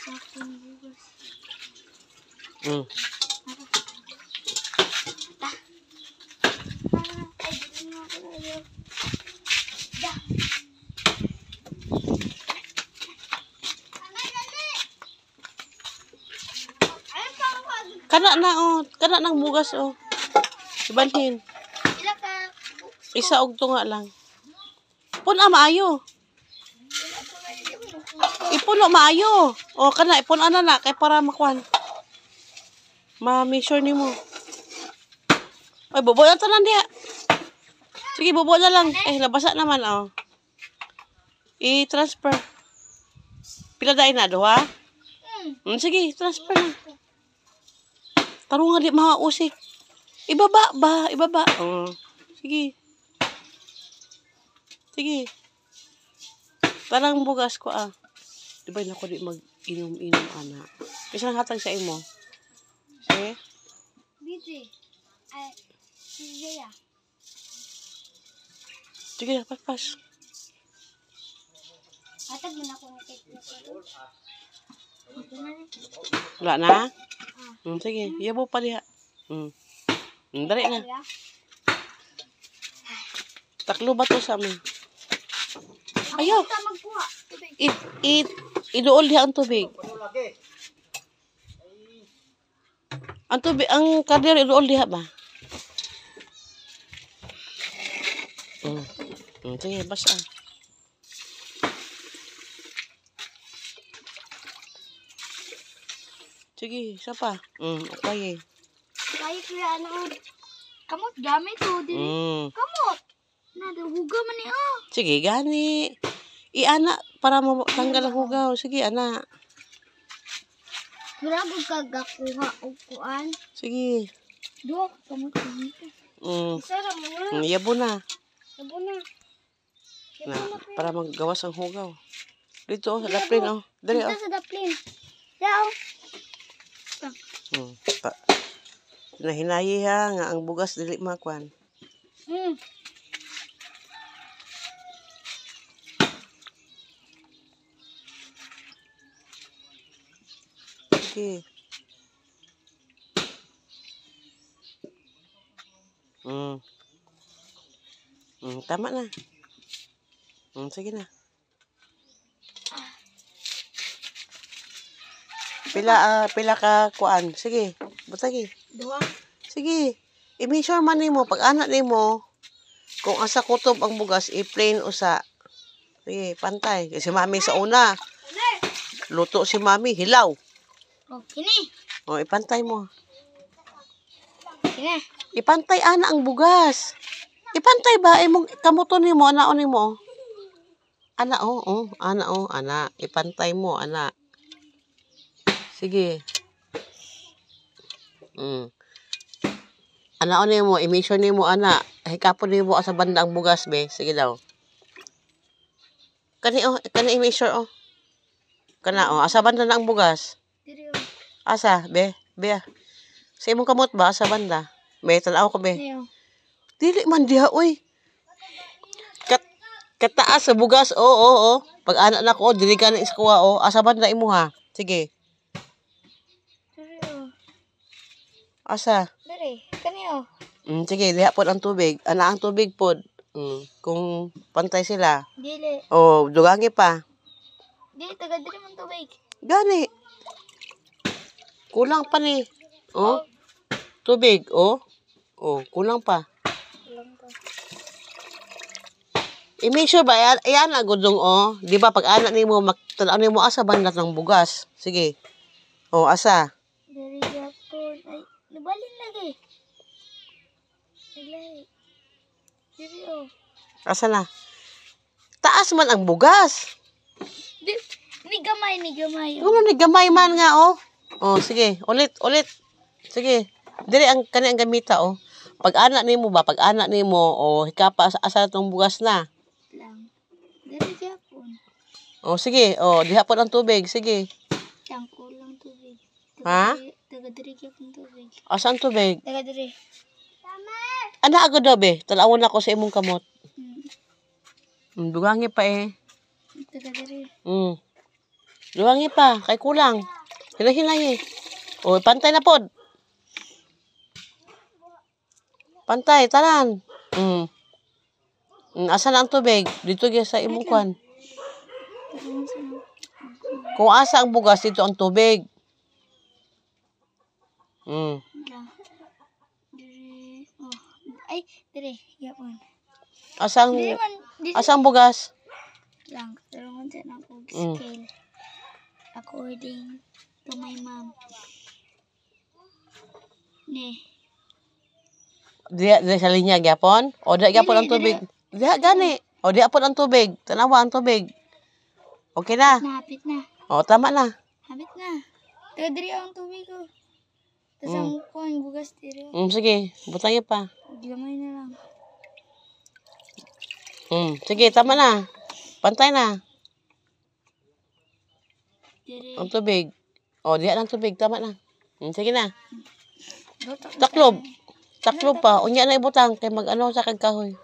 Hmm. Kana na oh, kana nang bugas oh. Ibalhin. Isa og tunga lang. Puna maayo. Ipuno maayo. O kana ipun ana na kay para makuan. Ma-measure nimo. Ay bobo na tanan diha. Sige bobo na lang. Labasa naman oh. I-transfer. Pila dai na duha? Sige, transfer na. Tarong nga di mausik. Ibaba ba? Ibaba. Oh. Sige. Sige. Tarang bugas ko ah. Diba na ko di mag-inom-inom ana. Isang hatag sa imo. Sige. Busy. Sige ya. Sige na, pas. Hatag mo na ko ng cake. Wala na? Sige, yabo pa diha. Dali na. Taklo ba to sa amin? Ayaw. Iduol diha ang tubig. Ang tubig, ang kardiyo iduol diha ba? Sige, basta. Sige, isa pa. Okay. Kaya kaya ano. Kamot gamit to din. Kamot. Nada huga man ni oh. Sige, gani. Iana para matanggal ang hugaw. Sige, ana. Grabe ka gakuha og kuan. Sige. Duha kamot gamit. Isa ra mo. Yabo na. Yabo na. Na, para maggawas ang hugaw. Dito, sa daplin, oh. Dali, oh. Dito sa daplin. Yaw. Hinahinayi ha, nga ang bugas dili makuan. Sige. Tama na. Sige na. Pila ka kuan. Sige, butagi. Duha. Sige. I-measure man nimo pag anak nimo kung asa kutob ang bugas, i-plain usa. Sige, pantay. Kasi mami sa una. Luto si mami, hilaw. Kini. Ipantay mo. Kini. Ipantay ana ang bugas. Ipantay ba imong kamuton nimo, anaon nimo? Ana ana. Ipantay mo, ana. Sige. Anaon nimo, i-measure nimo ana. Hikapon nimo sa banda ang bugas be. Sige daw. Kani i-measure oh. Kana asa banda na ang bugas? Diri oh. Asa be? Sa imong kamot ba sa banda? Be tanaw ko be. Dili man diha oy. Kataas sa bugas. Oo. Pag anak na ko, dili ka na iskuha oh. Asa banda imo ha? Sige. Diri oh. Asa? Diri. Kani oh. Sige, diha pod ang tubig. Ana ang tubig pod. Kung pantay sila. Dili. Dugangi pa. Dili taga diri man tubig. Gani. Kulang pa ni. Tubig, kulang pa. Kulang pa. I-measure ba? Ayan na, gudong, Di ba, pag anak ni mo, tanaw ni mo, asa ba ng bugas? Sige. Asa? Dari Japon. Ay, nabalin lagi. Naglay. Diri oh. Asa na? Taas man ang bugas. Ni gamay. Ano ni gamay man nga, sige, ulit. Sige. Diri ang kani ang gamita, Pag anak nimo ba, hikapa asa tong bugas na. Lang. Dari Japon. Sige, diha po ang tubig, sige. Yang kulang tubig. Ha? Taga diri Japon tubig. Asan tubig? Taga diri. Tama. Ana agad daw be, talawon ako sa imong kamot. Dugangi pa Taga diri. Duwangi pa, kay kulang. Hinay-hinay eh. O, pantay na pod. Pantay, tanan. Asa na ang tubig? Dito gyud sa imong kwan. Kung asa ang bugas, dito ang tubig. Dire. Oh. Ay, dire. Yapon. Asang Dire man. Dire. asang bugas? Lang. Tulungan sa ako scale. According to my mom. Ne. Diya sa linya gyapon? O diya gyapon ang tubig? Diya gani. O diya pod ang tubig. Tanawa ang tubig. Okay na. Napit na. O tama na. Habit na. Tayo diri ang tubig ko. Tapos ang kuhan, bugas diri. Sige, butang niya pa. Gamay na lang. Sige, tama na. Pantay na. Diri. Ang tubig. O diya ang tubig, tama na. Sige na. Luto na Taklob. tayo. Taklob pa. Unya na ibutang kay mag-ano sa kagkahoy.